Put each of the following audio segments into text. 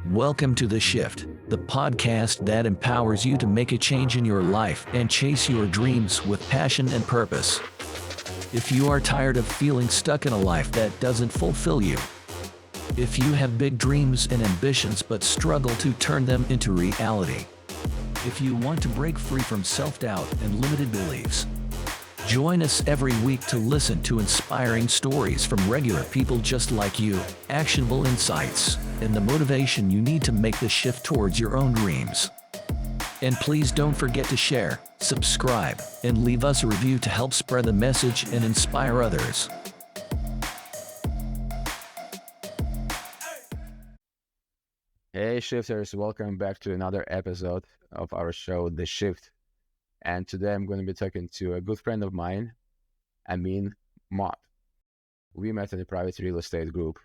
Welcome to The Shift, the podcast that empowers you to make a change in your life and chase your dreams with passion and purpose. If you are tired of feeling stuck in a life that doesn't fulfill you, if you have big dreams and ambitions but struggle to turn them into reality, if you want to break free from self-doubt and limited beliefs, join us every week to listen to inspiring stories from regular people just like you, actionable insights, and the motivation you need to make the shift towards your own dreams. And please don't forget to share, subscribe, and leave us a review to help spread the message and inspire others. Hey shifters, welcome back to another episode of our show, The Shift. And today I'm going to be talking to a good friend of mine, Amin. We met in a private real estate group,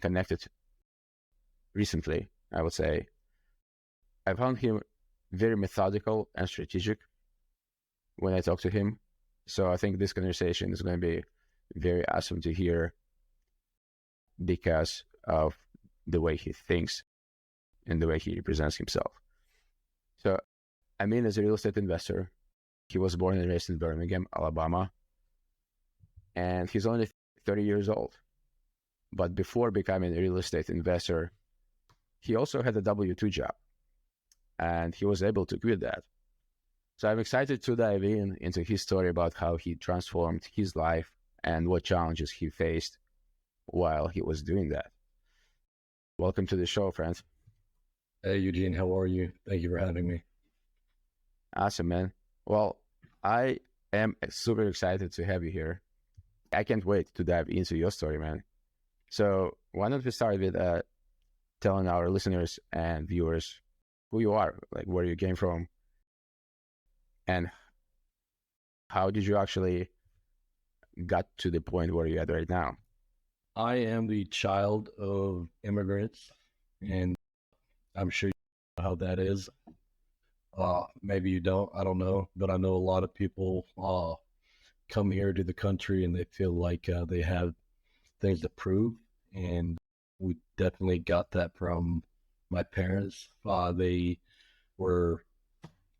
connected recently, I would say. I found him very methodical and strategic when I talk to him. So I think this conversation is going to be very awesome to hear because of the way he thinks and the way he represents himself. So Amin is a real estate investor. He was born and raised in Birmingham, Alabama, and he's only 30 years old. But before becoming a real estate investor, he also had a W-2 job, and he was able to quit that. So I'm excited to dive into his story about how he transformed his life and what challenges he faced while he was doing that. Welcome to the show, friends. Hey, Eugene, how are you? Thank you for having me. Awesome, man. Well, I am super excited to have you here. I can't wait to dive into your story, man. So why don't we start with telling our listeners and viewers who you are, like where you came from, and how did you actually got to the point where you're at right now? I am the child of immigrants, and I'm sure you know how that is. Maybe you don't, I don't know, but I know a lot of people come here to the country and they feel like they have things to prove, and we definitely got that from my parents. They were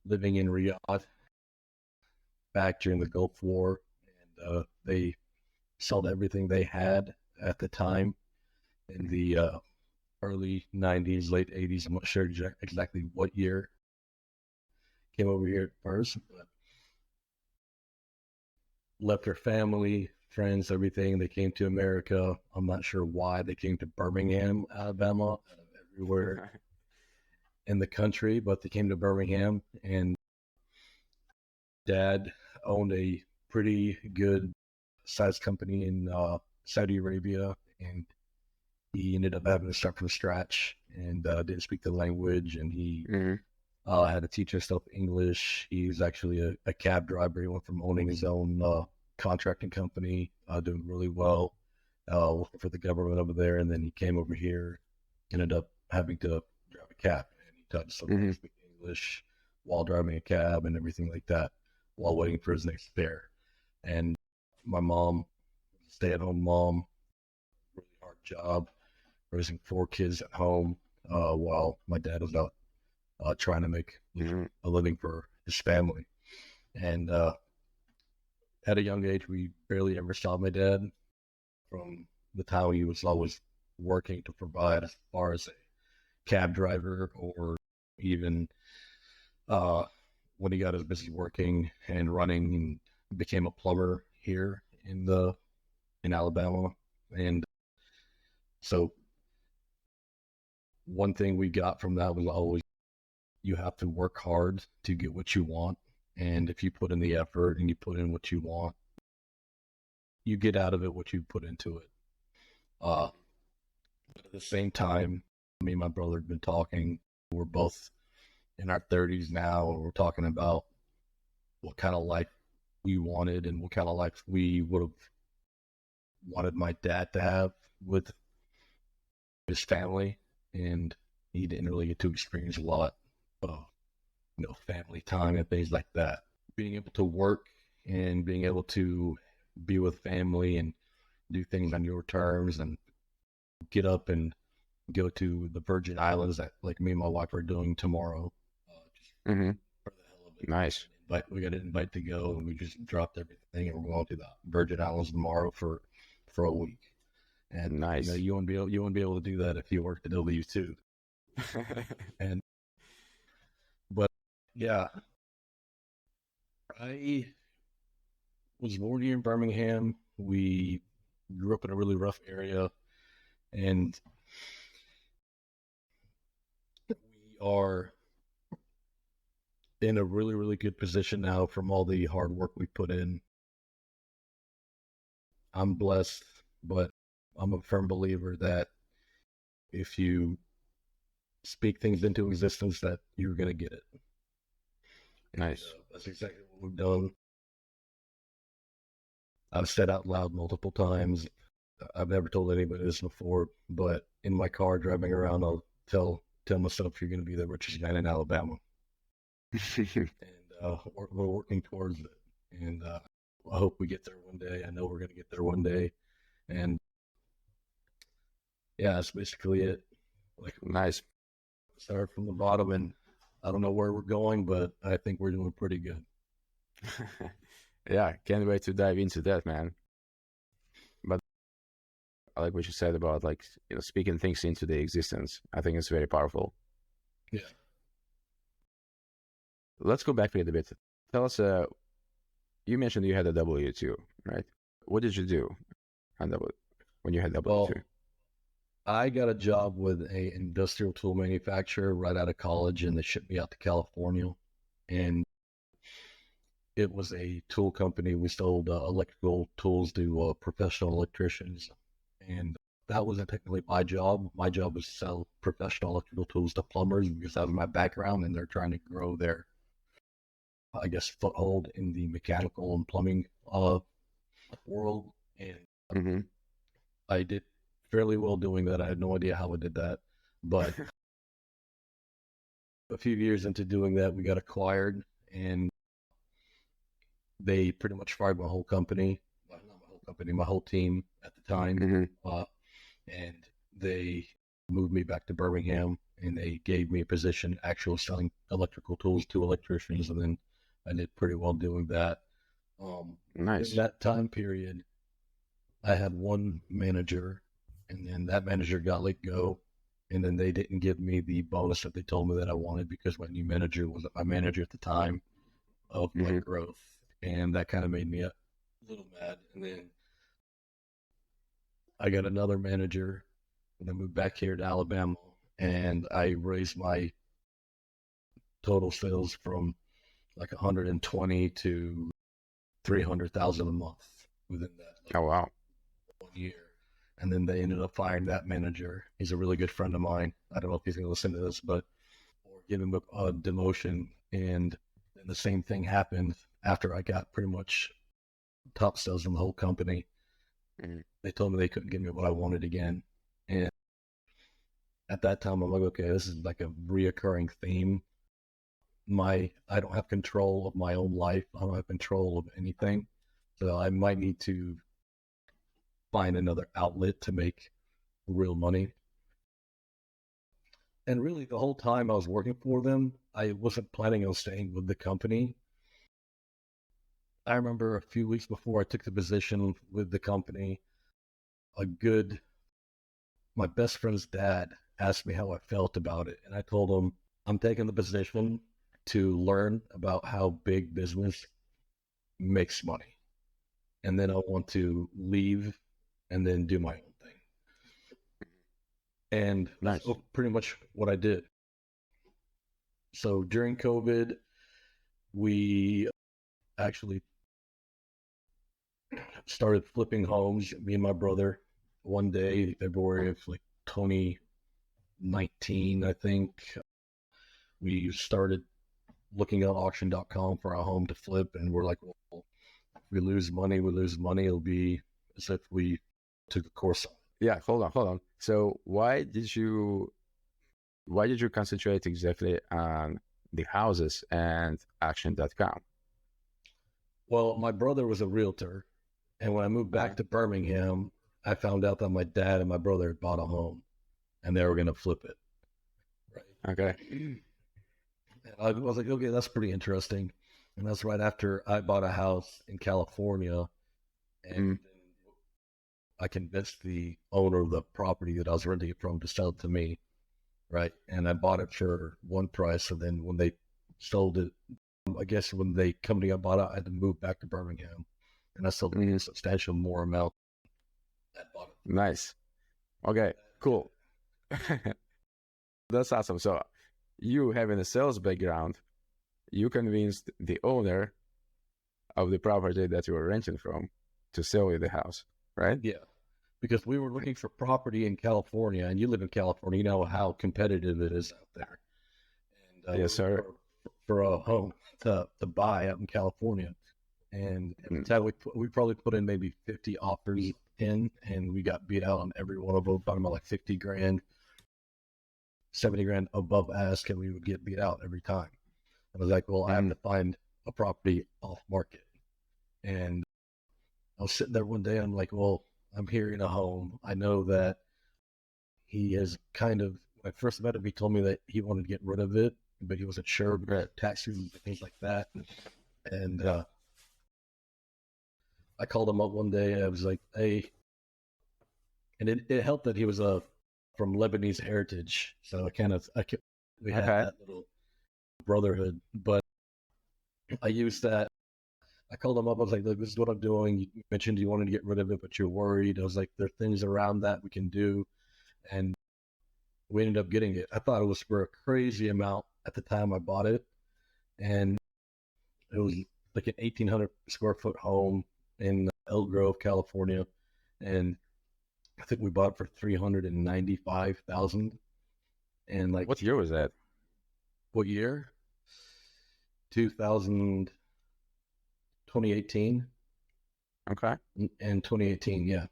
living in Riyadh back during the Gulf War, and they sold everything they had at the time in the early 90s, late 80s. I'm not sure exactly what year came over here first, but left their family, friends, everything. They came to America. I'm not sure why they came to Birmingham, Alabama, out of everywhere in the country, but they came to Birmingham, and Dad owned a pretty good sized company in Saudi Arabia, and he ended up having to start from scratch and didn't speak the language, and he had to teach himself English. He's actually a cab driver. He went from owning his own contracting company, doing really well, working for the government over there, and then he came over here, ended up having to drive a cab, and he taught himself to speak English while driving a cab and everything like that, while waiting for his next fare. And my mom, stay-at-home mom, really hard job, raising 4 kids at home, while my dad was out trying to make a living for his family. And at a young age, we barely ever saw my dad from the time he was always working to provide, as far as a cab driver, or even when he got his business working and running and became a plumber here in Alabama. And so one thing we got from that was always, you have to work hard to get what you want. And if you put in the effort and you put in what you want, you get out of it what you put into it. But at the same time, me and my brother have been talking. We're both in our 30s now, and we're talking about what kind of life we wanted and what kind of life we would have wanted my dad to have with his family. And he didn't really get to experience a lot of, family time and things like that. Being able to work and being able to be with family and do things on your terms and get up and go to the Virgin Islands that like me and my wife are doing tomorrow. Just Mm-hmm. for the hell of it. Nice. But we got an invite to go, and we just dropped everything, and we're going to the Virgin Islands tomorrow for a week. And Nice. you wouldn't be able to do that if you worked at W2. And but yeah, I was born here in Birmingham. We grew up in a really rough area, and we are in a really, really good position now from all the hard work we put in. I'm blessed, but I'm a firm believer that if you speak things into existence, that you're going to get it. Nice. And, that's exactly what we've done. I've said out loud multiple times. I've never told anybody this before, but in my car driving around, I'll tell myself you're going to be the richest guy in Alabama. And we're working towards it. And I hope we get there one day. I know we're going to get there one day. And yeah, that's basically it. Like, Nice. start from the bottom, and I don't know where we're going, but I think we're doing pretty good. Yeah, can't wait to dive into that, man. But I like what you said about like, speaking things into the existence. I think it's very powerful. Yeah. Let's go back a little bit. Tell us, you mentioned you had a W2, right? What did you do when you had W2? Well, I got a job with a industrial tool manufacturer right out of college, and they shipped me out to California. And it was a tool company. We sold electrical tools to professional electricians. And that wasn't technically my job. My job was to sell professional electrical tools to plumbers because that was my background, and they're trying to grow their, I guess, foothold in the mechanical and plumbing world. And Mm-hmm. I did fairly well doing that. I had no idea how I did that. But a few years into doing that, we got acquired, and they pretty much fired my whole company. Well, not my whole company, my whole team at the time. Mm-hmm. And they moved me back to Birmingham, and they gave me a position actually selling electrical tools to electricians. And then I did pretty well doing that. Nice. In that time period, I had one manager, and then that manager got let go. And then they didn't give me the bonus that they told me that I wanted because my new manager wasn't my manager at the time of my growth. And that kind of made me a little mad. And then I got another manager, and I moved back here to Alabama, and I raised my total sales from like 120 to 300,000 a month within that. Oh, wow. 1 year. And then they ended up firing that manager. He's a really good friend of mine. I don't know if he's going to listen to this, but or give him a demotion. And then the same thing happened after I got pretty much top sales in the whole company. Mm-hmm. They told me they couldn't give me what I wanted again. And at that time, I'm like, okay, this is like a reoccurring theme. I don't have control of my own life. I don't have control of anything. So I might need to find another outlet to make real money. And really, the whole time I was working for them, I wasn't planning on staying with the company. I remember a few weeks before I took the position with the company, my best friend's dad asked me how I felt about it. And I told him, I'm taking the position to learn about how big business makes money. And then I want to leave and then do my own thing. And that's pretty much what I did. So during COVID, we actually started flipping homes, me and my brother, one day, February of like 2019, I think. We started looking at auction.com for a home to flip, and we're like, well, if we lose money, it'll be as if we took a course on it. Yeah, hold on. So why did you concentrate exactly on the houses and auction.com? Well, my brother was a realtor, and when I moved back to Birmingham, I found out that my dad and my brother had bought a home. and they were going to flip it. Right. Okay. And I was like, okay, that's pretty interesting. And that's right after I bought a house in California, and I convinced the owner of the property that I was renting it from to sell it to me. Right. And I bought it for one price. And then when they sold it, I guess when the company I bought it, I had to move back to Birmingham, and I sold a substantial more amount. I bought it. Nice. Okay, cool. That's awesome. So you having a sales background, you convinced the owner of the property that you were renting from to sell you the house, right? Yeah. Because we were looking for property in California, and you live in California, you know how competitive it is out there. And Yes, sir. For a home to buy out in California. And at the time we probably put in maybe 50 offers in, and we got beat out on every one of them, talking about like 50 grand, 70 grand above ask, and we would get beat out every time. I was like, well, I have to find a property off market. And I was sitting there one day, I'm like, well, I'm here in a home. I know that he has kind of, when I first met him, he told me that he wanted to get rid of it, but he wasn't sure about taxes and things like that. And I called him up one day. I was like, hey, and it helped that he was from Lebanese heritage. So we had that little brotherhood, but I used that. I called him up. I was like, look, this is what I'm doing. You mentioned you wanted to get rid of it, but you're worried. I was like, there are things around that we can do. And we ended up getting it. I thought it was for a crazy amount at the time I bought it. And it was like an 1,800 square foot home in Elk Grove, California. And I think we bought it for $395,000. And like, What year was that? What year? 2018. Okay. And 2018, yeah.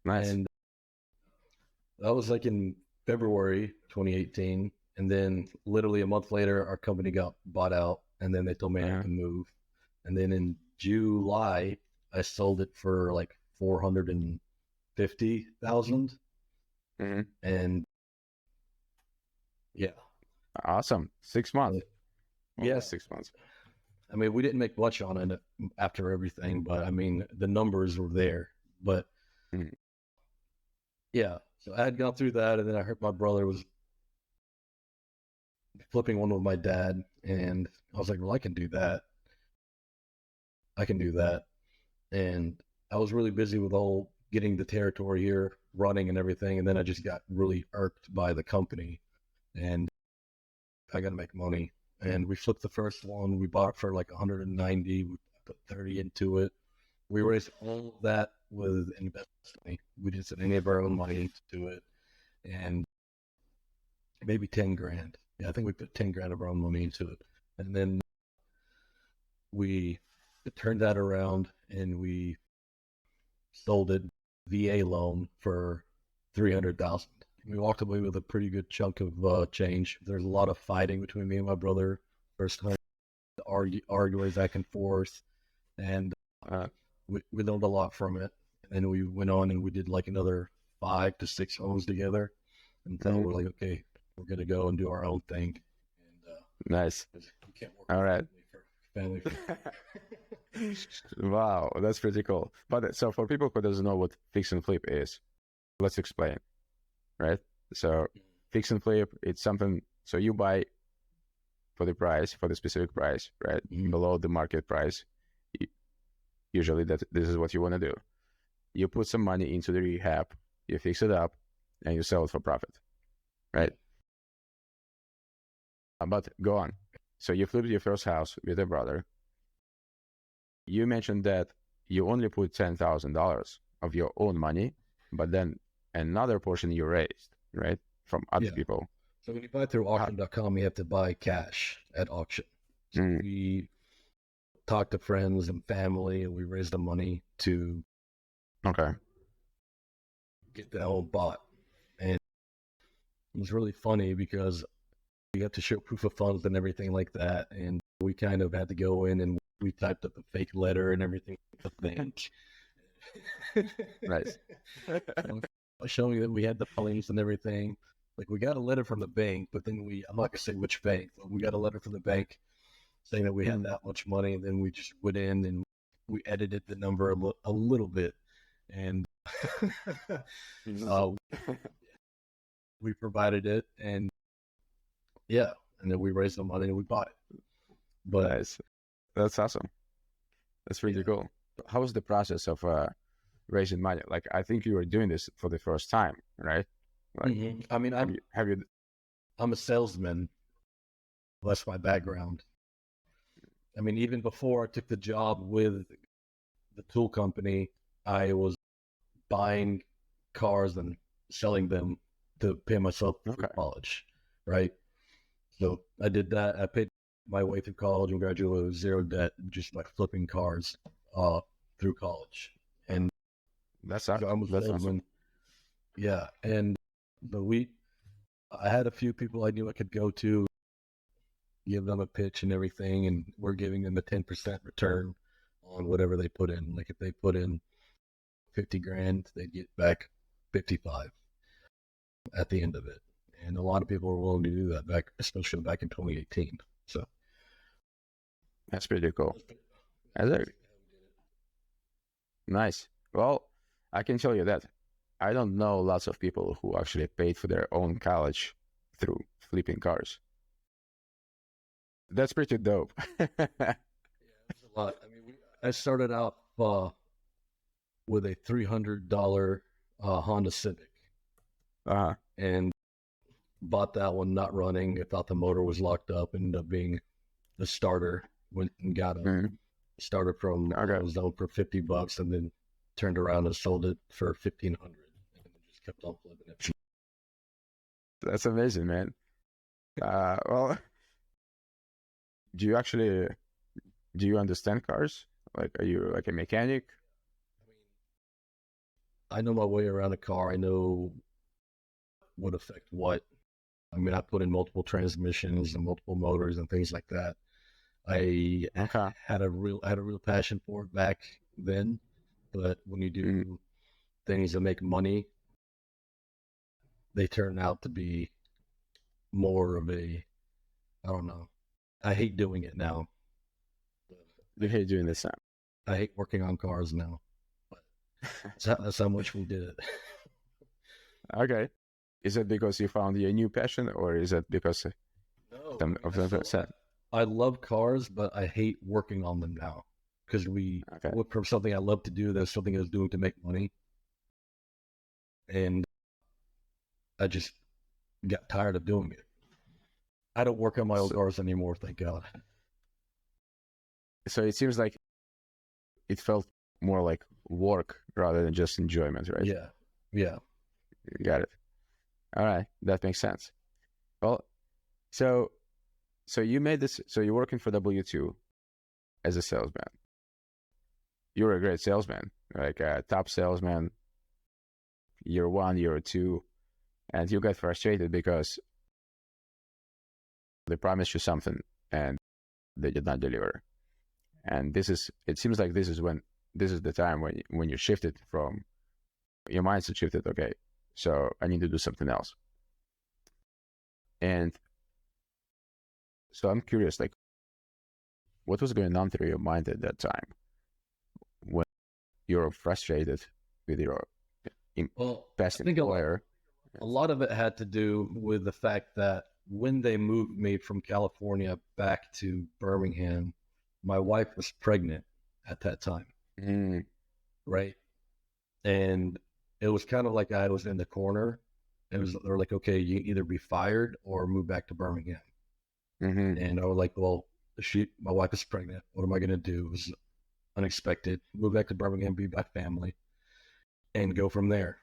Nice. And that was like in February 2018. And then literally a month later, our company got bought out, and then they told me I had to move. And then in July, I sold it for like $450,000. And yeah. Awesome. 6 months. Yeah. 6 months. I mean, we didn't make much on it after everything, but I mean, the numbers were there. But yeah, so I had gone through that, and then I heard my brother was flipping one with my dad, and I was like, well, I can do that. And I was really busy with all getting the territory here running and everything, and then I just got really irked by the company, and I got to make money. And we flipped the first one. We bought it for like 190. We put 30 into it. We raised all of that with investing. We didn't put any of our own money into it, and maybe 10 grand. Yeah, I think we put 10 grand of our own money into it. And then we turned that around, and we sold it VA loan for $300,000. We walked away with a pretty good chunk of change. There's a lot of fighting between me and my brother. First time arguing back and forth, and we learned a lot from it. And then we went on and we did like another 5 to 6 homes together until we're like, okay, we're gonna go and do our own thing. And nice. we can't work all right. Family. Wow, that's pretty cool. But so for people who doesn't know what fix and flip is, let's explain. Right? So fix and flip, it's something, so you buy for the price, for the specific price, right? Below the market price. Usually this is what you want to do. You put some money into the rehab, you fix it up, and you sell it for profit, right? But go on. So you flipped your first house with a brother. You mentioned that you only put $10,000 of your own money, but then another portion you raised, right? From other people. So when you buy through auction.com, you have to buy cash at auction. So we talked to friends and family, and we raised the money to get the home bought. And it was really funny because we had to show proof of funds and everything like that. And we kind of had to go in and we typed up a fake letter and everything. Nice. showing that we had the planes and everything. Like we got a letter from the bank, but then I'm not gonna say which bank, but we got a letter from the bank saying that we had that much money, and then we just went in and we edited the number a little bit, and uh, we provided it, and yeah, and then we raised the money and we bought it. But Nice. That's awesome. That's really cool. How was the process of raising money? Like, I think you were doing this for the first time, right? Like, I mean, have you? I'm a salesman. That's my background. I mean, even before I took the job with the tool company, I was buying cars and selling them to pay myself through college, right? So I did that. I paid my way through college and graduated with zero debt, just by flipping cars through college. And That's so I was that's salesman. awesome. Yeah, and but I had a few people I knew I could go to, give them a pitch and everything, and we're giving them a 10% return on whatever they put in. Like if they put in 50 grand, they get back 55 at the end of it. And a lot of people were willing to do that especially back in 2018. So That's pretty cool. Nice. Well, I can tell you that I don't know lots of people who actually paid for their own college through flipping cars. That's pretty dope. yeah, it was a lot. I mean, I started out with a $300 Honda Civic, and bought that one not running. I thought the motor was locked up. Ended up being the starter. Went and got a starter from Amazon for $50, and then turned around and sold it for $1,500, and just kept on flipping it. That's amazing, man. Well, do you understand cars? Like, are you like a mechanic? I know my way around a car. I know what affect what. I mean, I put in multiple transmissions and multiple motors and things like that. I had a real passion for it back then, but when you do things that make money, they turn out to be more of I don't know. I hate doing it now. You hate doing this now. I hate working on cars now. But that's how much we did it. Okay. Is it because you found your new passion, or is it because of the I love cars, but I hate working on them now because went from something I love to do, there's something I was doing to make money, and I just got tired of doing it. I don't work on my old cars anymore, thank God. So it seems like it felt more like work rather than just enjoyment, right? Yeah. Got it. All right, that makes sense. Well, so you made this. So you're working for W2 as a salesman. You're a great salesman, like a top salesman. Year 1, year 2, and you got frustrated because they promised you something and they did not deliver. And it seems like this is the time when you shifted from your mindset shifted. Okay, so I need to do something else. And so I'm curious, like, what was going on through your mind at that time when you're frustrated with your past employer? A lot of it had to do with the fact that when they moved me from California back to Birmingham, my wife was pregnant at that time. Right. And it was kind of like I was in the corner. They were like, okay, you can either be fired or move back to Birmingham. And I was like, well, my wife is pregnant. What am I going to do? It was unexpected. Move back to Birmingham, be my family, and go from there.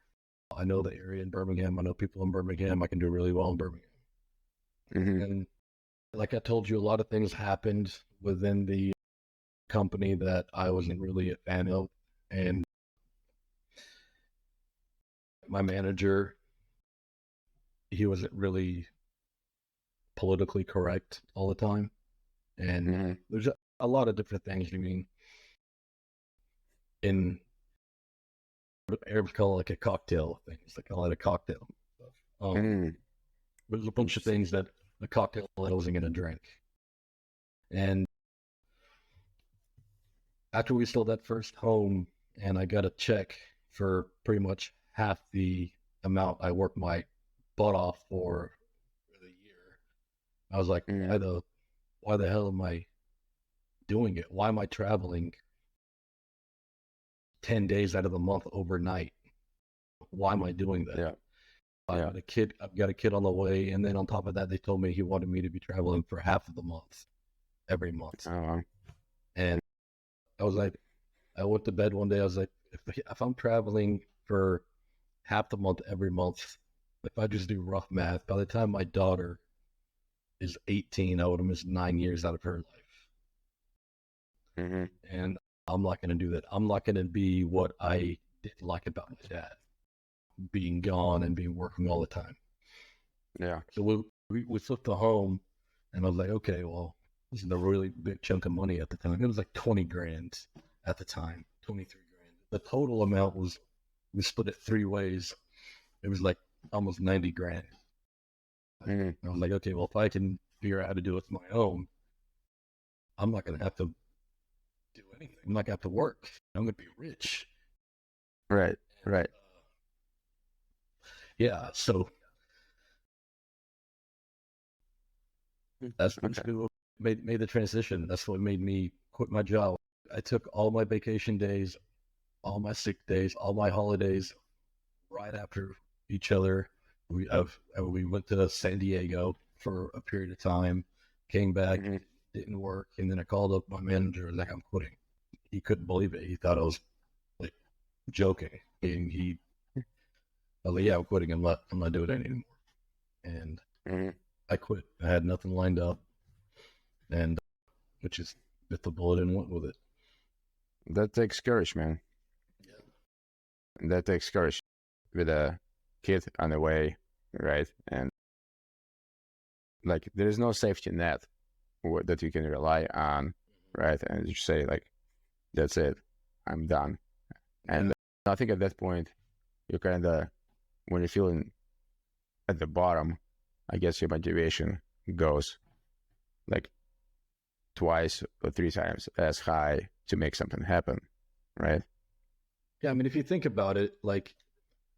I know the area in Birmingham. I know people in Birmingham. I can do really well in Birmingham. And like I told you, a lot of things happened within the company that I wasn't really a fan of. And my manager, he wasn't really politically correct all the time. And there's a lot of different things. I mean, in Arabs call it like a cocktail thing. They call it a cocktail. There's a bunch of things that a cocktail wasn't going to drink. And after we sold that first home and I got a check for pretty much half the amount I worked my butt off for the year, I was like, why the hell am I doing it? Why am I traveling 10 days out of the month overnight? Why am I doing that? Yeah. I've got a kid on the way, and then on top of that, they told me he wanted me to be traveling for half of the month, every month. Oh, And I was like, I went to bed one day. I was like, if I'm traveling for half the month every month, if I just do rough math, by the time my daughter is 18, I would have missed 9 years out of her life. And I'm not going to do that. I'm not going to be what I didn't like about my dad, being gone and being working all the time. Yeah. So we flipped the home, and I was like, okay, well, this is a really big chunk of money at the time. It was like 20 grand at the time, 23 grand. The total amount was, we split it 3 ways. It was like almost 90 grand. I was like, okay, well, if I can figure out how to do it with my own, I'm not going to have to do anything. I'm not going to have to work. I'm going to be rich. Right. Yeah, so that's what made the transition. That's what made me quit my job. I took all my vacation days, all my sick days, all my holidays right after each other. We went to San Diego for a period of time, came back, didn't work, and then I called up my manager and like, I'm quitting. He couldn't believe it. He thought I was like joking, and I was like, yeah, I'm quitting. I'm not doing it anymore. And I quit. I had nothing lined up, and I just bit the bullet and went with it. That takes courage, man. Yeah. That takes courage with a kid on the way, right? And like, there is no safety net that you can rely on, right? And you say like, that's it, I'm done. And I think at that point, you're kind of, when you're feeling at the bottom, I guess your motivation goes like 2 or 3 times as high to make something happen, right? Yeah, I mean, if you think about it, like,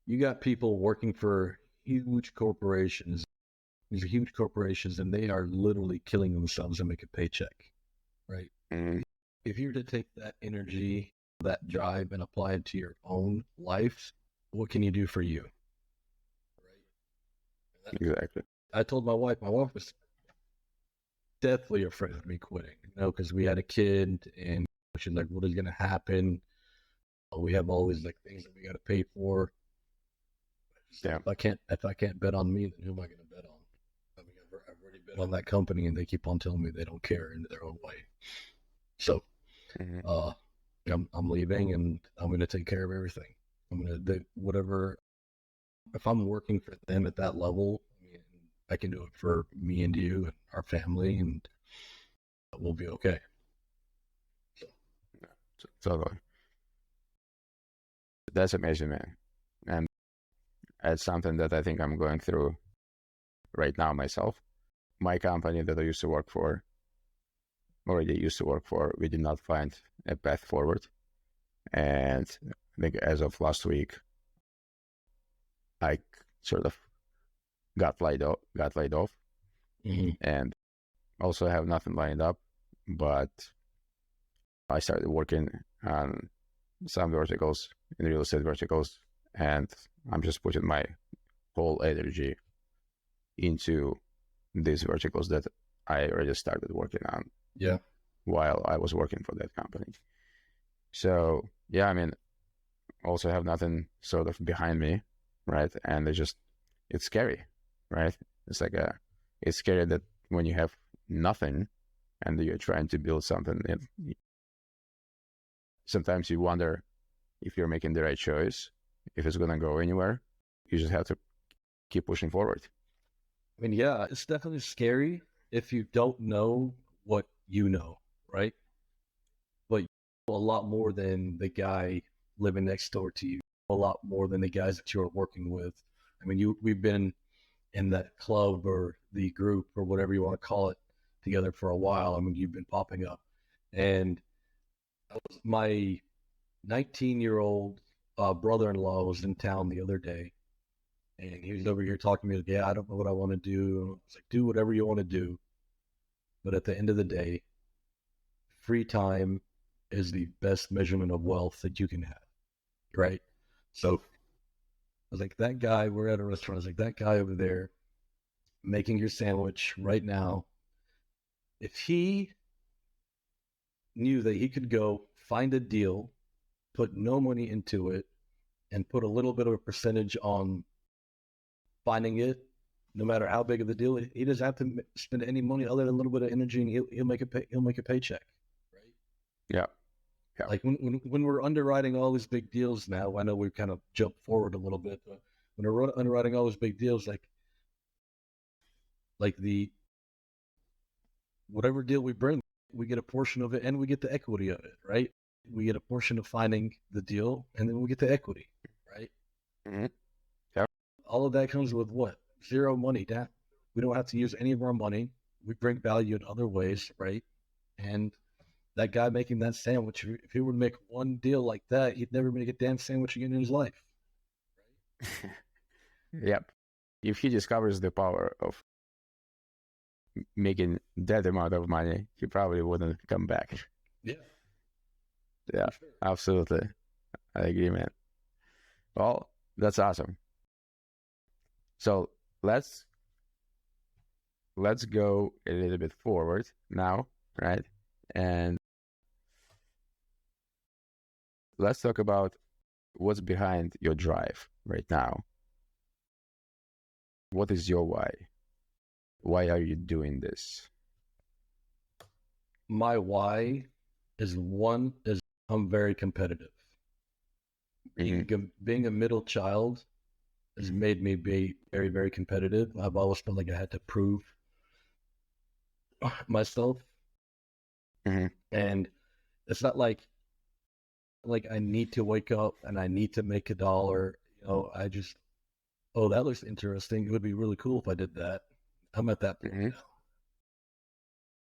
you got people working for huge corporations. These are huge corporations, and they are literally killing themselves to make a paycheck, right? If you were to take that energy, that drive, and apply it to your own life, what can you do for you? Right? Exactly. I told my wife was deathly afraid of me quitting, because we had a kid, and she's like, what is going to happen? We have all these like things that we got to pay for. Yeah. If I can't bet on me, then who am I going to bet on? I mean, I've already bet on that company, and they keep on telling me they don't care in their own way. So, I'm leaving, and I'm going to take care of everything. I'm going to do whatever. If I'm working for them at that level, I can do it for me and you and our family, and we'll be okay. Totally. That's amazing, man. And it's something that I think I'm going through right now myself. My company that I used to work for, we did not find a path forward. And I think as of last week, I sort of got laid off, and also have nothing lined up, but I started working on some verticals, in real estate verticals, and I'm just putting my whole energy into these verticals that I already started working on. Yeah. While I was working for that company. So yeah, I mean, also have nothing sort of behind me, right? And it's scary, right? It's like it's scary that when you have nothing and you're trying to build something, sometimes you wonder if you're making the right choice, if it's going to go anywhere. You just have to keep pushing forward. I mean, yeah, it's definitely scary if you don't know what you know, right? But you know a lot more than the guy living next door to you. a lot more than the guys that you are working with. I mean, we've been in that club or the group or whatever you want to call it together for a while. I mean, you've been popping up. And my 19-year-old brother-in-law was in town the other day, and he was over here talking to me. Yeah, I don't know what I want to do. I was like, do whatever you want to do. But at the end of the day, free time is the best measurement of wealth that you can have, right? So I was like, that guy, we're at a restaurant. I was like, that guy over there making your sandwich right now, if he knew that he could go find a deal, put no money into it, and put a little bit of a percentage on finding it, no matter how big of the deal, he doesn't have to spend any money other than a little bit of energy, and he'll make a paycheck, right? Yeah. Yeah. Like when we're underwriting all these big deals now, I know we've kind of jumped forward a little bit, but when we're underwriting all these big deals, like the whatever deal we bring, we get a portion of it, and we get the equity of it, right? We get a portion of finding the deal, and then we get the equity, right? Mm-hmm. Yeah. All of that comes with what? Zero money down. We don't have to use any of our money. We bring value in other ways, right? And that guy making that sandwich, if he were to make one deal like that, he'd never make a damn sandwich again in his life. Right? Yep. If he discovers the power of making that amount of money, he probably wouldn't come back. Yeah. Yeah, sure. Absolutely. I agree, man. Well, that's awesome. So let's go a little bit forward now, right? And let's talk about what's behind your drive right now. What is your why? Why are you doing this? My why is I'm very competitive. Being a middle child has made me be very, very competitive. I've always felt like I had to prove myself. And it's not like I need to wake up and I need to make $1. I just, that looks interesting. It would be really cool if I did that. I'm at that point now.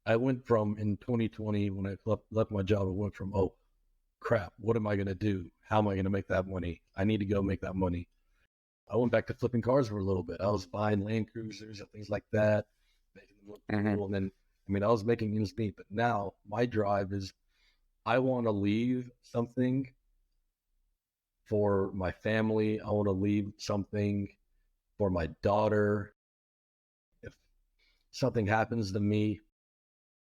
I went from, in 2020, when I left my job, I went from, oh, crap, what am I going to do? How am I going to make that money? I need to go make that money. I went back to flipping cars for a little bit. I was buying Land Cruisers and things like that, making them look cool. And then, I was making ends meet. But now my drive is I want to leave something for my family. I want to leave something for my daughter. If something happens to me,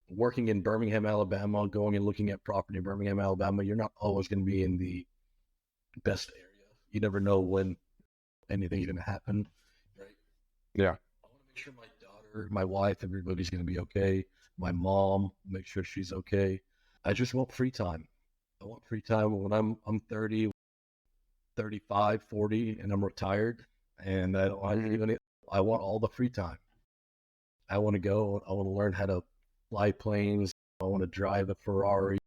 working in Birmingham, Alabama, going and looking at property in Birmingham, Alabama, you're not always going to be in the best area. You never know when anything's going to happen, right? Yeah. I want to make sure my daughter, my wife, everybody's going to be okay. My mom, make sure she's okay. I just want free time. I want free time when I'm 30, 35, 40, and I'm retired, and I don't have to do any. I want all the free time. I want to go. I want to learn how to fly planes. I want to drive a Ferrari.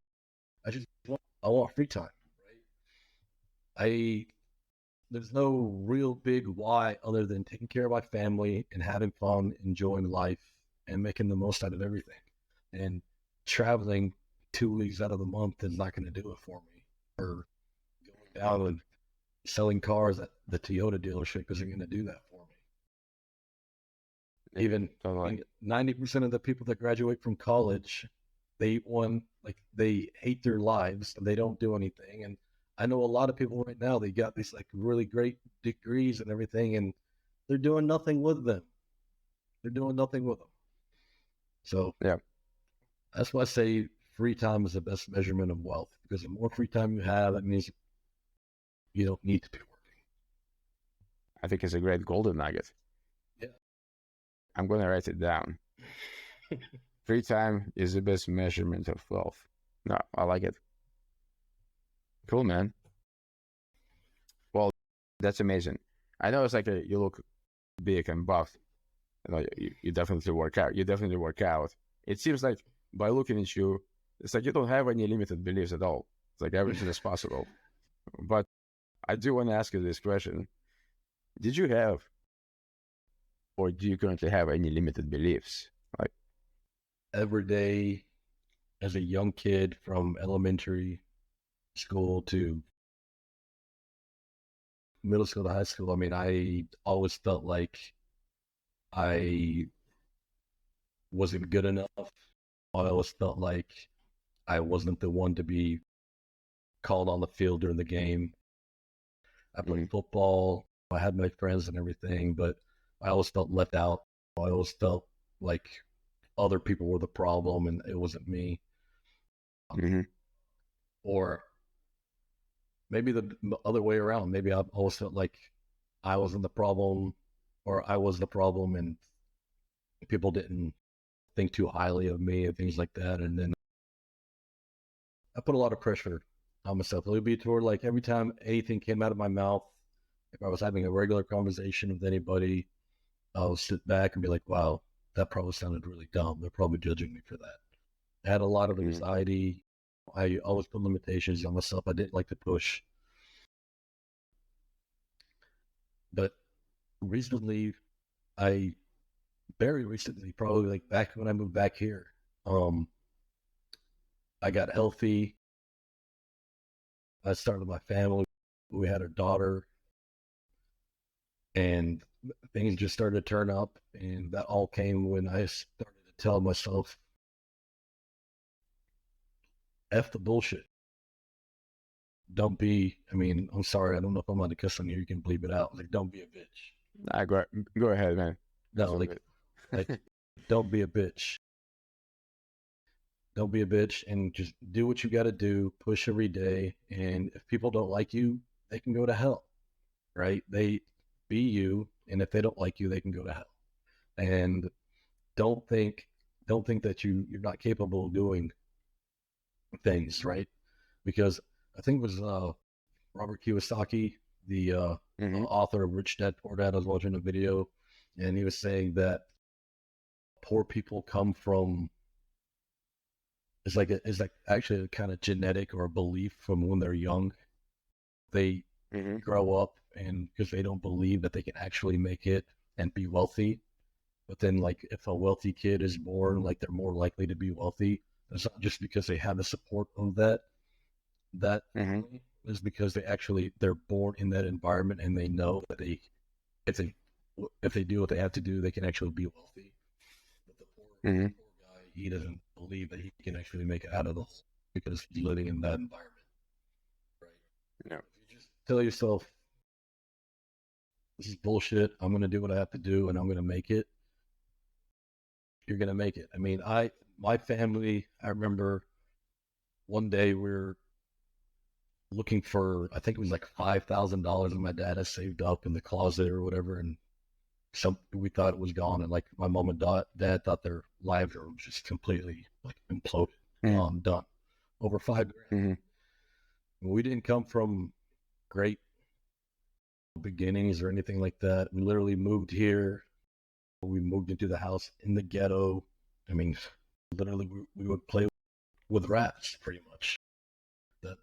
I want free time, right? There's no real big why other than taking care of my family and having fun, enjoying life, and making the most out of everything. And traveling 2 weeks out of the month is not going to do it for me. Or going down and selling cars at the Toyota dealership isn't going to do that for me. Even 90% of the people that graduate from college, they hate their lives and they don't do anything. And I know a lot of people right now, they got these really great degrees and everything, and they're doing nothing with them. So yeah, that's why I say free time is the best measurement of wealth, because the more free time you have, that means you don't need to be working. I think it's a great golden nugget. Yeah. I'm going to write it down. Free time is the best measurement of wealth. No, I like it. Cool, man. Well, that's amazing. I know it's you look big and buff. You definitely work out. It seems like by looking at you, it's you don't have any limited beliefs at all. It's everything is possible. But I do want to ask you this question. Did you have, or do you currently have any limited beliefs? Like, Every day as a young kid from elementary school to middle school to high school, I mean, I always felt like I wasn't good enough. I always felt like I wasn't the one to be called on the field during the game. I played football. I had my friends and everything, but I always felt left out. I always felt like other people were the problem and it wasn't me. mm-hmm. Or maybe the other way around. Maybe I always felt like I wasn't the problem or I was the problem and people didn't think too highly of me and things like that. And then I put a lot of pressure on myself. It would be toward like every time anything came out of my mouth, if I was having a regular conversation with anybody, I would sit back and be like, wow, that probably sounded really dumb. They're probably judging me for that. I had a lot of anxiety. I always put limitations on myself. I didn't like to push. But recently, very recently, probably like back when I moved back here, I got healthy. I started my family. We had a daughter, and things just started to turn up. And that all came when I started to tell myself, F the bullshit. Don't be, I mean, I'm sorry, I don't know if I'm allowed to cuss on here. You can bleep it out. Like, don't be a bitch. Go ahead, man. No, like don't be a bitch. Don't be a bitch and just do what you got to do, push every day. And if people don't like you, they can go to hell, right? They be you. And if they don't like you, they can go to hell. And don't think, that you're not capable of doing things, right? Because I think it was Robert Kiyosaki, the author of Rich Dad Poor Dad. I was watching a video and he was saying that poor people come from, it's like actually a kind of genetic or a belief from when they're young. They grow up and because they don't believe that they can actually make it and be wealthy. But then like if a wealthy kid is born, like they're more likely to be wealthy. It's not just because they have the support of that family, is because they're born in that environment and they know that if they if they do what they have to do, they can actually be wealthy. But the poor guy, he doesn't believe that he can actually make it out of this because he's living in that environment. Right. Yeah. If you just tell yourself, this is bullshit, I'm gonna do what I have to do and I'm gonna make it, you're gonna make it. I mean, my family, I remember one day we were looking for, I think it was like $5,000 and my dad had saved up in the closet or whatever, and we thought it was gone, and like my mom and dad thought their lives were just completely like imploded, done, over $5,000. We didn't come from great beginnings or anything like that. We literally moved here. We moved into the house in the ghetto. I mean, literally, we would play with rats pretty much. The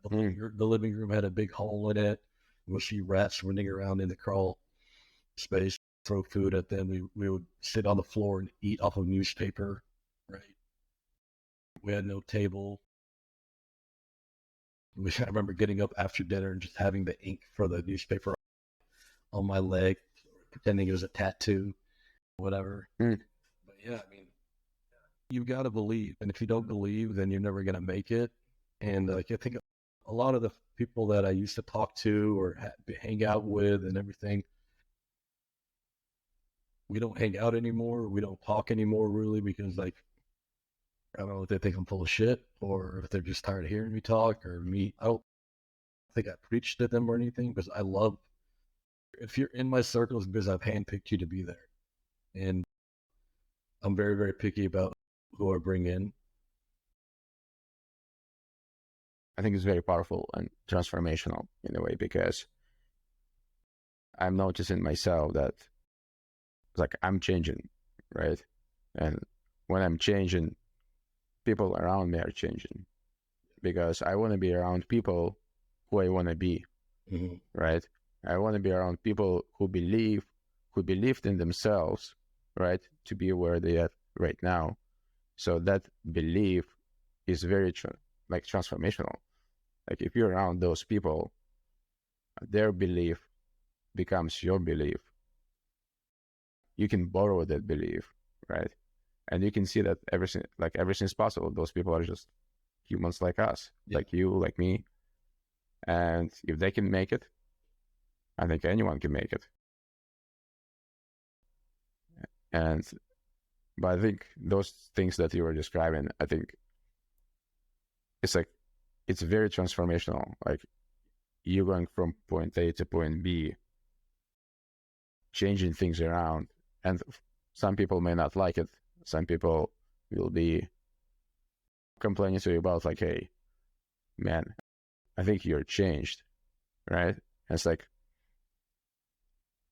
living room had a big hole in it. We'll see rats running around in the crawl space, throw food at them. We would sit on the floor and eat off of newspaper, right? We had no table. I remember getting up after dinner and just having the ink for the newspaper on my leg, pretending it was a tattoo, whatever. But yeah, I mean, you've got to believe. And if you don't believe, then you're never going to make it. And like, I think a lot of the people that I used to talk to or hang out with and everything, we don't hang out anymore. We don't talk anymore, really, because like, I don't know if they think I'm full of shit or if they're just tired of hearing me talk or me. I don't think I preach to them or anything, because I love, if you're in my circles, because I've handpicked you to be there. And I'm very, very picky about who I bring in. I think it's very powerful and transformational in a way, because I'm noticing myself that like I'm changing, right? And when I'm changing, people around me are changing, because I want to be around people who I want to be, Mhm. right? I want to be around people who believed in themselves, right, to be where they are right now. So that belief is very transformational. Like if you're around those people, their belief becomes your belief. You can borrow that belief, right? And you can see that everything's possible. Those people are just humans like us, Yeah. like you, like me. And if they can make it, I think anyone can make it. And but I think those things that you were describing, I think it's like it's very transformational. Like you're going from point A to point B, changing things around. And some people may not like it. Some people will be complaining to you about like, hey, man, I think you're changed, right? And it's like,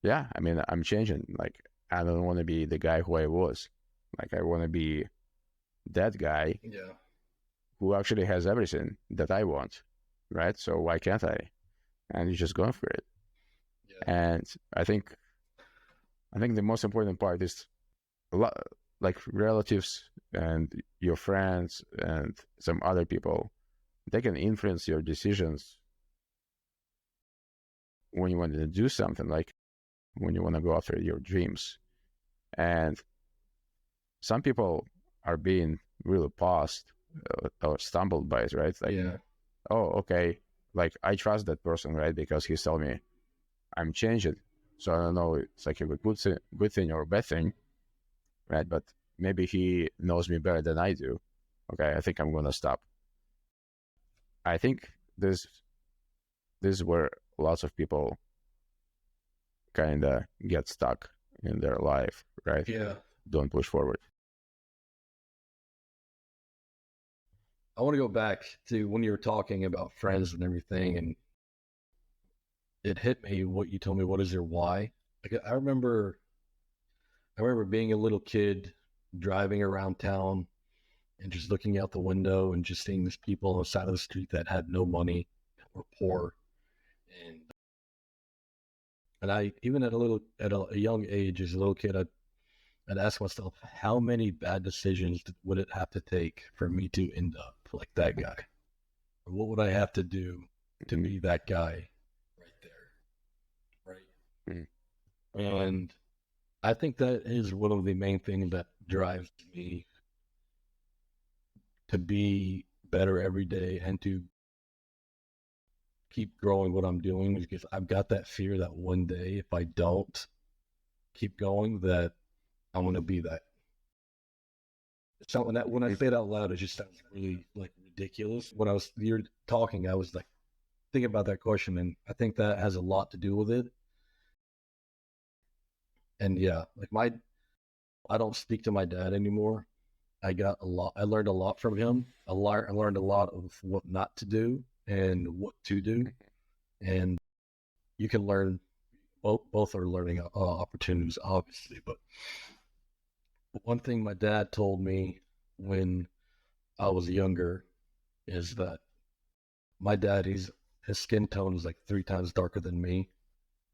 yeah, I mean, I'm changing. Like, I don't want to be the guy who I was. Like, I want to be that guy Yeah. who actually has everything that I want, right? So why can't I? And you're just going for it. Yeah. And I think the most important part is a lot like relatives and your friends and some other people, they can influence your decisions when you want to do something, like when you want to go after your dreams. And some people are being really paused or stumbled by it, right? Like, Yeah. oh, okay, like I trust that person, right? Because he's telling me I'm changing. So I don't know, it's like a good thing or a bad thing, right? But maybe he knows me better than I do. Okay, I think I'm gonna stop. I think this is where lots of people kind of get stuck in their life, right? Yeah. Don't push forward. I want to go back to when you were talking about friends and everything, and it hit me what you told me. What is your why? Like, I remember being a little kid driving around town and just looking out the window and just seeing these people on the side of the street that had no money or poor. And I, even at a young age, as a little kid, I'd ask myself, how many bad decisions would it have to take for me to end up like that guy? Or what would I have to do to be that guy right there? Right. Mm. And I think that is one of the main things that drives me to be better every day and to keep growing what I'm doing, because I've got that fear that one day, if I don't keep going, that I'm going to be that. Something that when I say it out loud, it just sounds really like ridiculous. When you're talking, I was like thinking about that question, and I think that has a lot to do with it. And yeah, I don't speak to my dad anymore. I learned a lot from him. I learned a lot of what not to do and what to do. And you can learn, both are learning opportunities, obviously. But one thing my dad told me when I was younger is that his skin tone is like 3 times darker than me.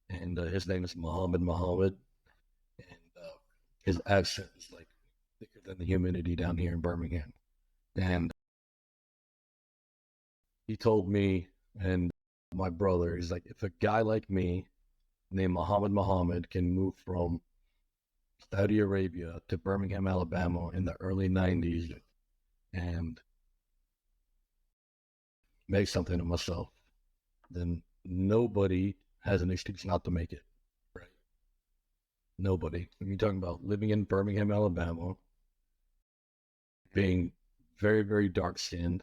And his name is Muhammad. And his accent is like thicker than the humidity down here in Birmingham. And he told me and my brother, he's like, if a guy like me named Muhammad can move from Saudi Arabia to Birmingham, Alabama in the early 90s and make something of myself, then nobody has an excuse not to make it. Right? Nobody. When you're talking about living in Birmingham, Alabama, being very, very dark skinned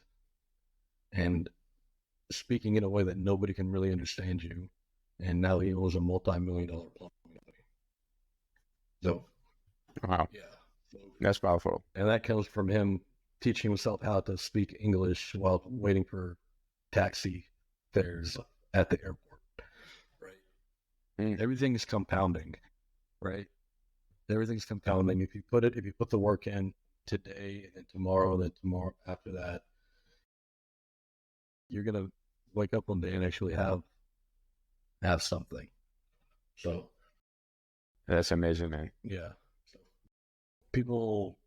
and speaking in a way that nobody can really understand you. And now he owns a multi-million-dollar plumbing company. So, Wow, yeah. So, that's powerful. and that comes from him teaching himself how to speak English while waiting for taxi fares at the airport. Right. Mm. Everything is compounding. Right. Everything's compounding. If you put the work in today and then tomorrow after that, you're gonna wake up one day and actually have have something. So That's amazing, man. yeah, so people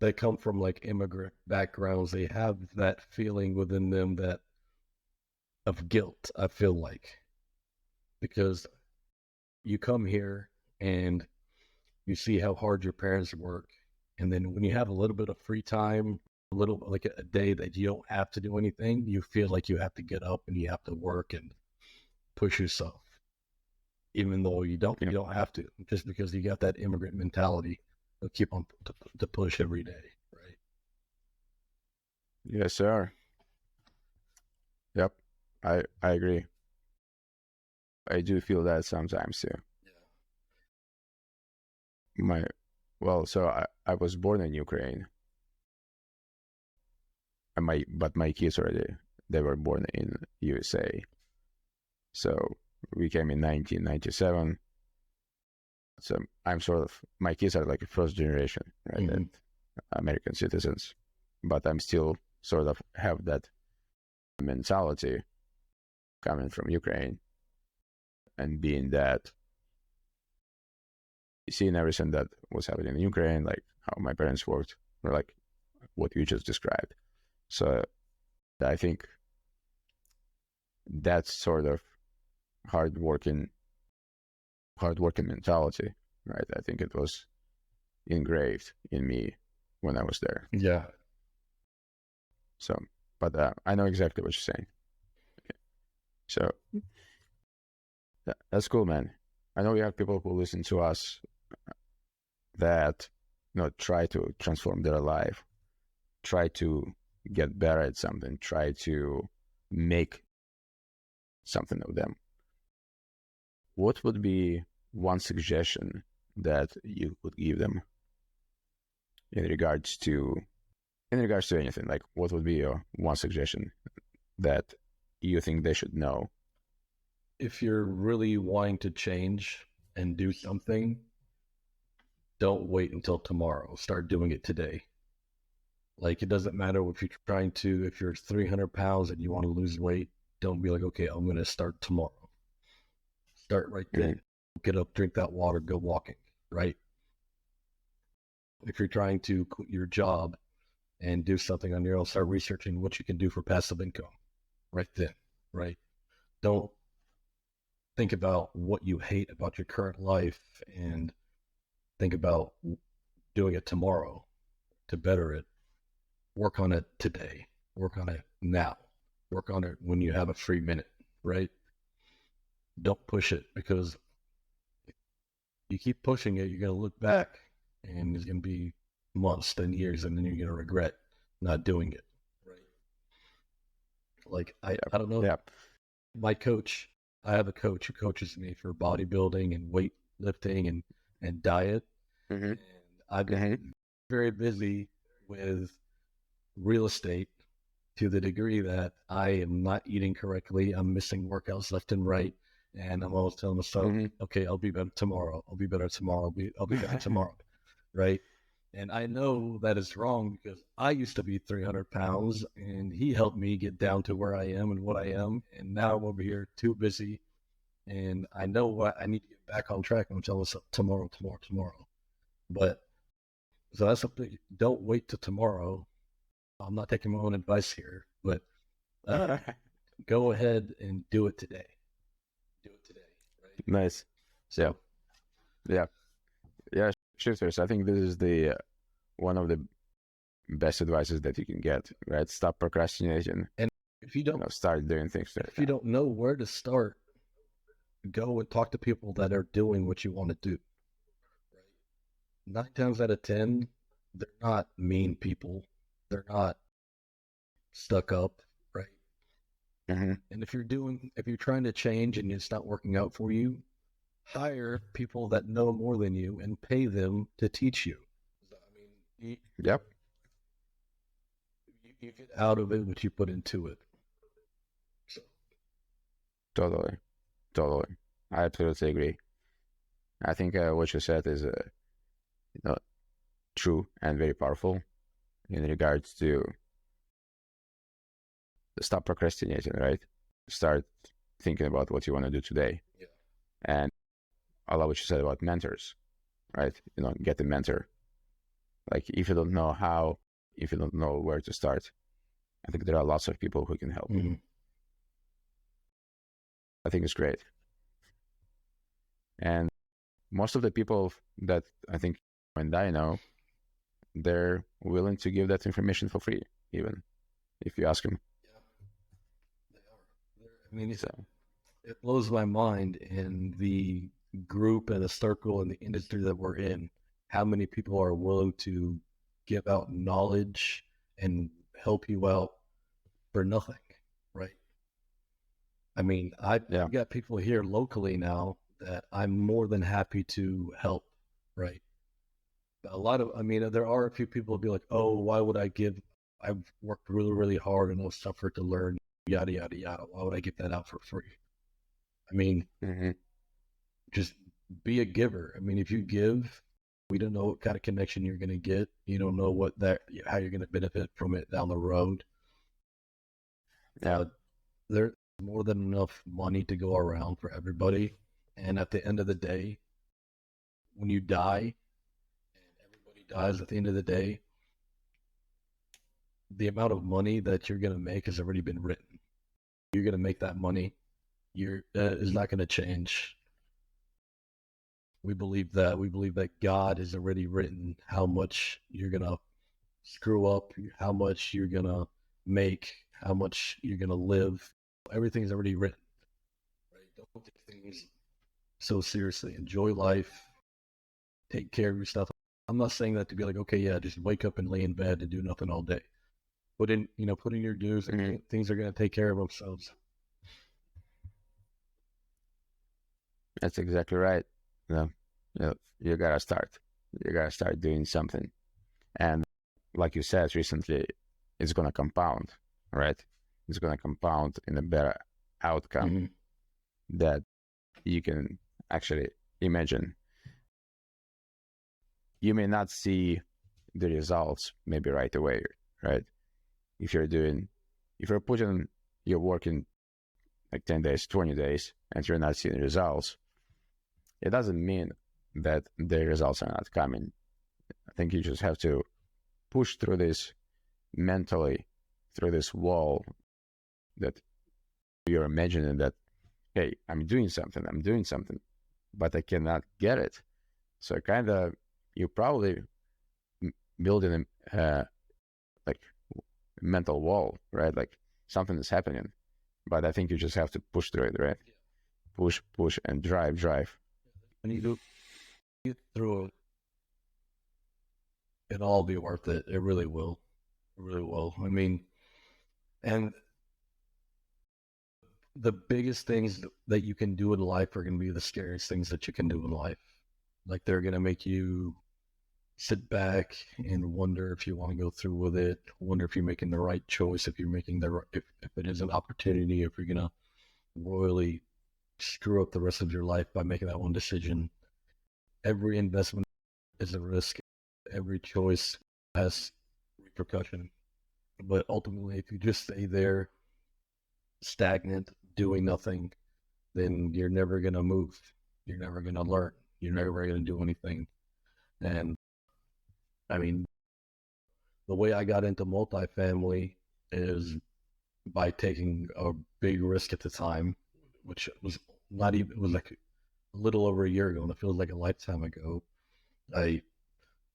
that come from like immigrant backgrounds, they have that feeling within them that of guilt, I feel like, because you come here and you see how hard your parents work, and then when you have a little bit of free time, a little like a day that you don't have to do anything, you feel like you have to get up and you have to work and push yourself, even though you don't have to, just because you got that immigrant mentality of keep on to push every day, right? Yes, sir. Yep, I agree. I do feel that sometimes too. My so I was born in Ukraine, and my kids already, they were born in USA. So we came in 1997. So I'm sort of, my kids are like a first generation, right? Mhm. American citizens, but I'm still sort of have that mentality coming from Ukraine and being that, seeing everything that was happening in Ukraine, like how my parents worked, or like what you just described. So I think that sort of hardworking mentality, right? I think it was engraved in me when I was there. Yeah. So, but I know exactly what you're saying. So that's cool, man. I know we have people who listen to us that, try to transform their life, try to get better at something, try to make something of them. What would be one suggestion that you would give them in regards to anything? Like, what would be your one suggestion that you think they should know? If you're really wanting to change and do something, don't wait until tomorrow. Start doing it today. Like, it doesn't matter if if you're 300 pounds and you want to lose weight, don't be like, okay, I'm going to start tomorrow. Start right then. Get up, drink that water, go walking, right? If you're trying to quit your job and do something on your own, start researching what you can do for passive income right then, right? Don't think about what you hate about your current life and think about doing it tomorrow to better it. Work on it today. Work on it now. Work on it when you have a free minute, right? Don't push it, because you keep pushing it, you're going to look back and it's going to be months, then years, and then you're going to regret not doing it, right? Like, I don't know. Yeah. My coach, I have a coach who coaches me for bodybuilding and weightlifting and diet. Mm-hmm. And I've been very busy with real estate to the degree that I am not eating correctly. I'm missing workouts left and right. And I'm always telling myself, okay, I'll be better tomorrow. I'll be better tomorrow. I'll be better tomorrow. Right. And I know that is wrong, because I used to be 300 pounds and he helped me get down to where I am and what I am. And now I'm over here too busy. And I know what I need to get back on track. I'm telling myself tomorrow. But so that's something. Don't wait till tomorrow. I'm not taking my own advice here, but go ahead and do it today. Do it today, right? Nice. So, yeah. Shifters. I think this is the one of the best advices that you can get. Right? Stop procrastinating. And if you don't start doing things. If you don't know where to start, go and talk to people that are doing what you want to do. Right? 9 times out of 10, they're not mean people. They're not stuck up, right? Mm-hmm. And if you're trying to change and it's not working out for you, hire people that know more than you and pay them to teach you. I mean, Yep. You get out of it what you put into it. So. Totally. I absolutely agree. I think what you said is, true and very powerful in regards to stop procrastinating, right? start thinking about what you want to do today. Yeah. And I love what you said about mentors, right? Get a mentor. Like if you don't know how, if you don't know where to start, I think there are lots of people who can help. Mm-hmm. I think it's great. And most of the people that I think and I know, they're willing to give that information for free, even if you ask them. Yeah, they are. I mean, it blows my mind in the group and the circle and the industry that we're in, how many people are willing to give out knowledge and help you out for nothing, right? I mean, I've got people here locally now that I'm more than happy to help, right? There are a few people who be like, oh, why would I give? I've worked really, really hard and all stuff for it to learn, yada, yada, yada. Why would I give that out for free? I mean, just be a giver. I mean, if you give, we don't know what kind of connection you're going to get. You don't know how you're going to benefit from it down the road. Yeah. There's more than enough money to go around for everybody. And at the end of the day, when you die, and everybody dies at the end of the day, the amount of money that you're going to make has already been written. You're going to make that money. Is not going to change. We believe that God has already written how much you're going to screw up, how much you're going to make, how much you're going to live. Everything's already written. Right? Don't take things so seriously. Enjoy life. Take care of your stuff. I'm not saying that to be like, okay, yeah, just wake up and lay in bed and do nothing all day. Put in your dues, and things are going to take care of themselves. That's exactly right. You gotta start. You gotta start doing something. And like you said recently, it's gonna compound, right? It's gonna compound in a better outcome that you can actually imagine. You may not see the results maybe right away, right? If you're working like 10 days, 20 days, and you're not seeing results, it doesn't mean that the results are not coming. I think you just have to push through this mentally, through this wall that you're imagining that, hey, I'm doing something, but I cannot get it. So you're probably building a like mental wall, right? Like something is happening, but I think you just have to push through it, right? Push, and drive. And you get through it, it'll all be worth it. It really will. It really will. I mean, and the biggest things that you can do in life are going to be the scariest things that you can do in life. Like they're going to make you sit back and wonder if you want to go through with it, wonder if you're making the right choice, if it is an opportunity, if you're going to royally screw up the rest of your life by making that one decision. Every investment is a risk. Every choice has repercussion. But ultimately, if you just stay there stagnant, doing nothing, then you're never going to move. You're never going to learn. You're never going to do anything. And I mean, the way I got into multifamily is by taking a big risk at the time, which was it was like a little over a year ago, and it feels like a lifetime ago. I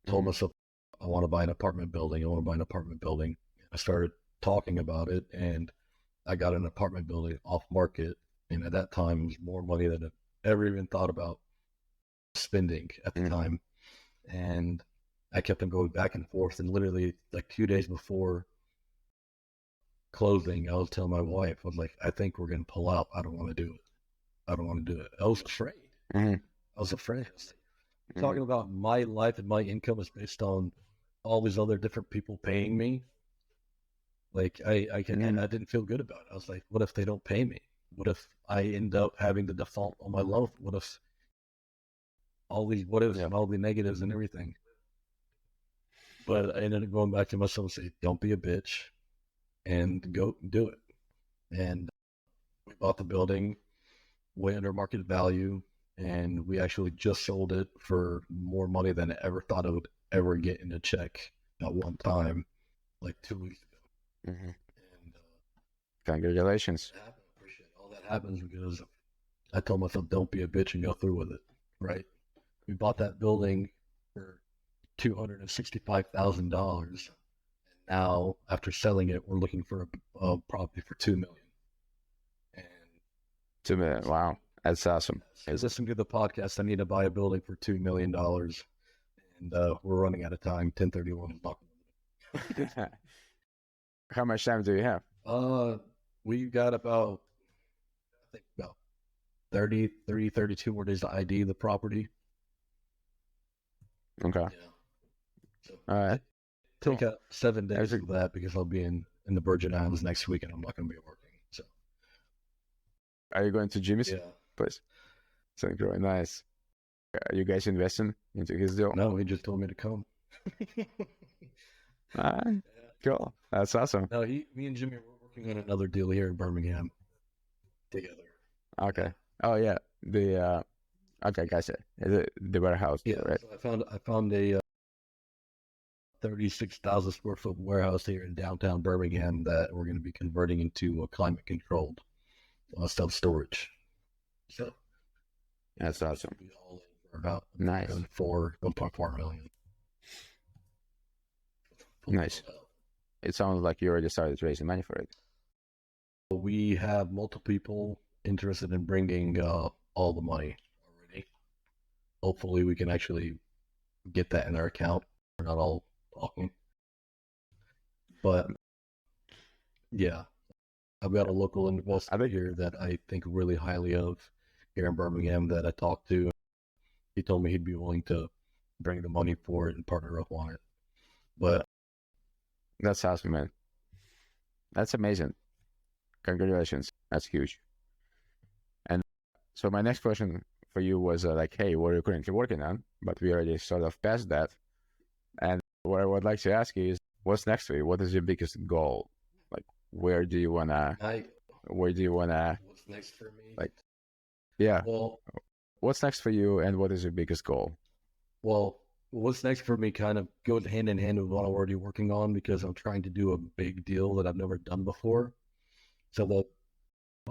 told myself, I want to buy an apartment building. I started talking about it, and I got an apartment building off market. And at that time, it was more money than I ever even thought about spending at the time. And I kept on going back and forth. And literally, like 2 days before closing, I was telling my wife, I was like, I think we're going to pull out. I don't want to do it. I was afraid. I was afraid. Talking about my life and my income is based on all these other different people paying me. Like I didn't feel good about it. I was like, what if they don't pay me? What if I end up having to default on my loan? What if all these what ifs and all the negatives and everything? But I ended up going back to myself and say, don't be a bitch and go do it. And We bought the building way under market value, and we actually just sold it for more money than I ever thought I would ever get in a check at one time, like 2 weeks ago. Mm-hmm. And Congratulations. that happened. Appreciate it. All that happens because I told myself, don't be a bitch and go through with it, right? We bought that building for $265,000. And now, after selling it, we're looking for a property for $2 million. And 2 million. Wow. That's awesome. as listen to the podcast, I need to buy a building for $2 million. And we're running out of time. 10:31 is not. How much time do you have? We got about, I think about 32 more days to ID the property. Okay. Yeah. So All right. take Cool. out 7 days of that because I'll be in the Virgin Islands next week and I'm not going to be working. So Are you going to Jimmy's yeah. place? Something really nice. Are you guys investing into his deal? No, he just told me to come. All right. Cool. That's awesome. No, me and Jimmy were working on another deal here in Birmingham together. Okay. Oh yeah. The okay, gotcha. The warehouse. Yeah, Right. so I found a 36,000 square foot warehouse here in downtown Birmingham that we're going to be converting into a climate controlled self storage. So That's awesome. we all in for about Nice. 1.4 million. Nice. It sounds like you already started raising money for it. We have multiple people interested in bringing all the money already. Hopefully, we can actually get that in our account. We're not all talking, but yeah, I've got a local investor here that I think really highly of here in Birmingham that I talked to. He told me he'd be willing to bring the money for it and partner up on it. But That's awesome, man. That's amazing. Congratulations. That's huge. And so my next question for you was like, hey, what are you currently working on? But we already sort of passed that. And what I would like to ask you is, what's next for you? What is your biggest goal? Like, where do you wanna? what's next for me? Like, yeah. Well, What's next for you, and what is your biggest goal? what's next for me kind of goes hand in hand with what I'm already working on because I'm trying to do a big deal that I've never done before. So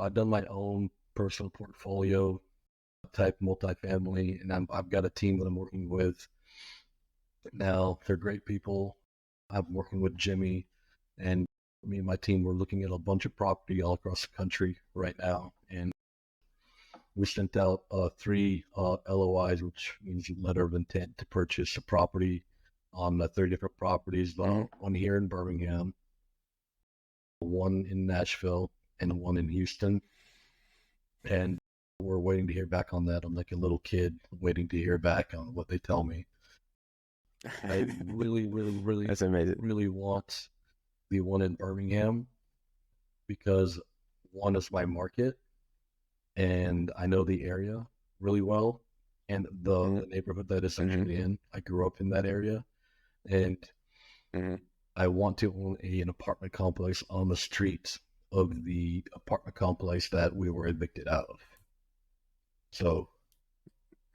I've done my own personal portfolio type multifamily, and I've got a team that I'm working with now. They're great people. I'm working with Jimmy, and me and my team, we're looking at a bunch of property all across the country right now. And we sent out 3 LOIs, which means letter of intent to purchase a property on 30 different properties. One here in Birmingham, one in Nashville, and one in Houston. And we're waiting to hear back on that. I'm like a little kid waiting to hear back on what they tell me. I really, That's amazing. really want the one in Birmingham because one is my market and I know the area really well and the neighborhood that it's actually in. I grew up in that area and I want to own an apartment complex on the streets of the apartment complex that we were evicted out of. So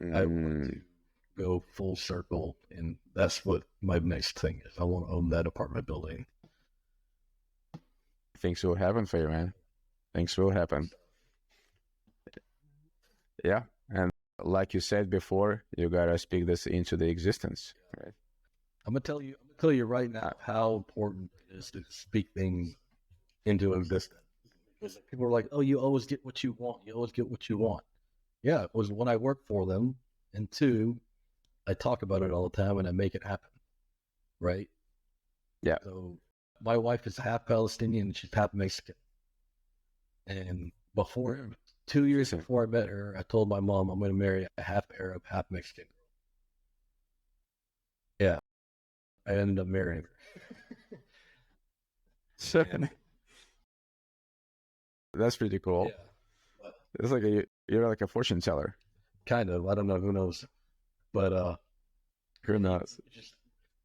I want to go full circle, and that's what my next thing is. I want to own that apartment building. Things will happen for you, man. Things will happen. Yeah. And like you said before, you gotta speak this into the existence. Right? I'm gonna tell you right now how important it is to speak things into existence. Because people are like, "Oh, you always get what you want. You always get what you want." Yeah, it was when I work for them, and 2, I talk about it all the time and I make it happen. Right? Yeah. So my wife is half Palestinian and she's half Mexican. And 2 years before I met her, I told my mom I'm going to marry a half Arab, half Mexican girl. Yeah, I ended up marrying her. That's pretty cool. Yeah, It's like you're like a fortune teller. kind of. I don't know. Who knows? But Who knows? just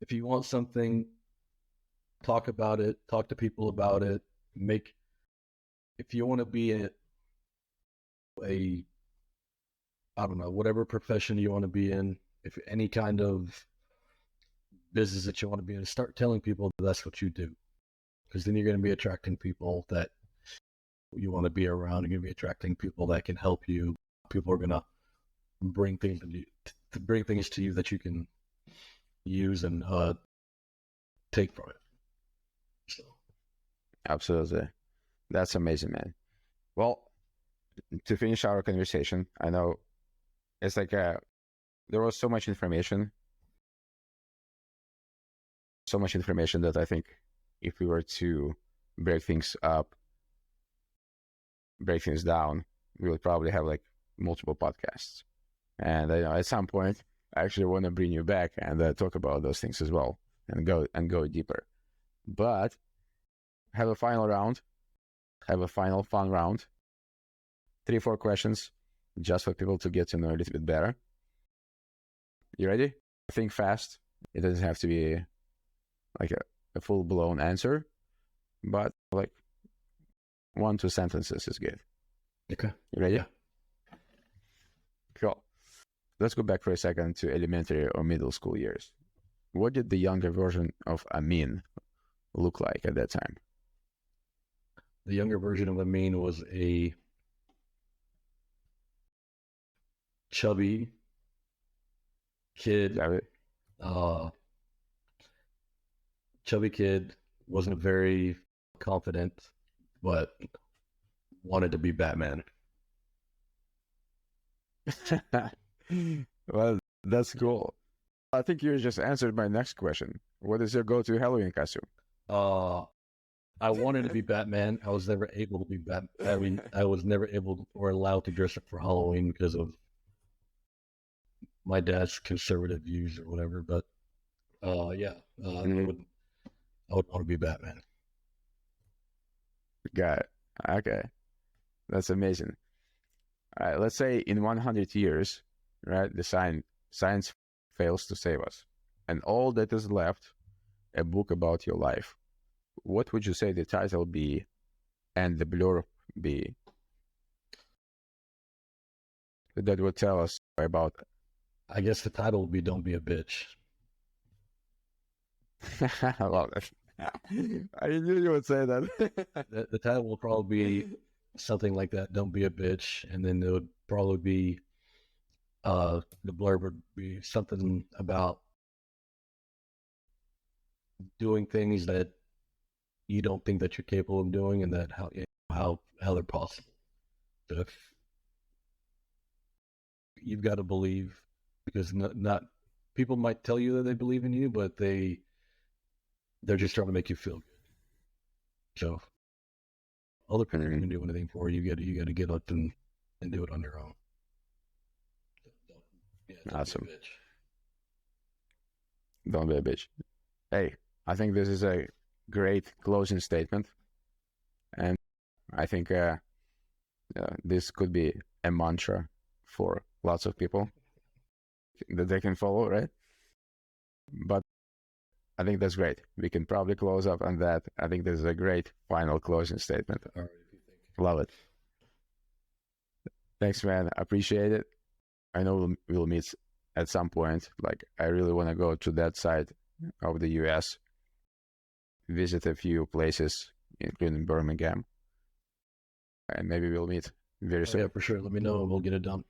if you want something, talk about it. Talk to people about it. If you want to be a, I don't know, whatever profession you want to be in, if any kind of business that you want to be in, start telling people that's what you do. Because then you're going to be attracting people that you want to be around. You're going to be attracting people that can help you. People are going to bring things to you that you can use and take from it. So. Absolutely. That's amazing, man. Well, to finish our conversation, I know it's like there was so much information that I think if we were to break things down, we would probably have like multiple podcasts. And at some point, I actually want to bring you back and talk about those things as well and go deeper. But have a final fun round. 3-4 questions just for people to get to know a little bit better. You ready? Think fast. It doesn't have to be like a full-blown answer, but like 1-2 sentences is good. Okay. You ready? Yeah. Cool. Let's go back for a second to elementary or middle school years. What did the younger version of Amin look like at that time? The younger version of Amin was a chubby kid. Chubby kid, wasn't very confident, but wanted to be Batman. Well, that's cool. I think you just answered my next question. What is your go-to Halloween costume? I wanted to be Batman. I was never able to be Batman. I mean, I was never able or allowed to dress up for Halloween because of my dad's conservative views or whatever. But I would want to be Batman. Got it. Okay. That's amazing. All right, let's say in 100 years, right, the science fails to save us, and all that is left, a book about your life. What would you say the title be and the blurb be that would tell us about? I guess the title would be "Don't Be a Bitch." I love it. I knew you would say that. The title will probably be something like that. Don't be a bitch. And then it would probably be, the blurb would be something about doing things that you don't think that you're capable of doing, and that how they're possible. So if you've got to believe, because not people might tell you that they believe in you, but they're just trying to make you feel good. So other people can do anything for you. You got to get up and do it on your own. Awesome. Don't be a bitch. Hey, I think this is a great closing statement, and I think this could be a mantra for lots of people that they can follow, right? But I think that's great. We can probably close up on that. I think this is a great final closing statement. All right, if you think. Love it. Thanks, man. I appreciate it. I know we'll meet at some point. Like, I really want to go to that side of the U.S., visit a few places, including Birmingham, and maybe we'll meet very soon. Yeah, for sure. Let me know and we'll get it done.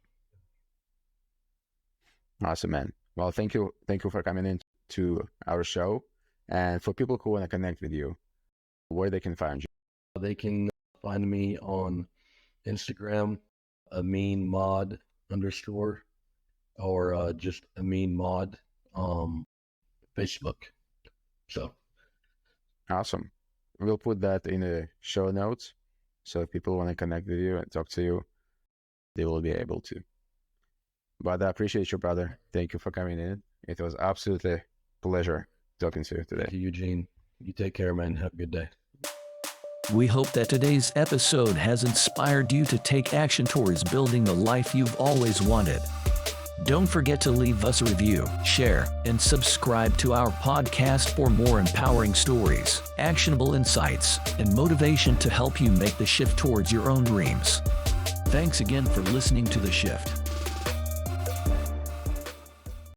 Awesome, man. Well, thank you for coming in to our show. And for people who want to connect with you, where they can find you? They can find me on Instagram, AminMod_, or just AminMod, Facebook. So awesome. We'll put that in the show notes. So if people want to connect with you and talk to you, they will be able to. But I appreciate you, brother. Thank you for coming in. It was absolutely a pleasure talking to you today. Thank you, Eugene. You take care, man. Have a good day. We hope that today's episode has inspired you to take action towards building the life you've always wanted. Don't forget to leave us a review, share, and subscribe to our podcast for more empowering stories, actionable insights, and motivation to help you make the shift towards your own dreams. Thanks again for listening to The Shift.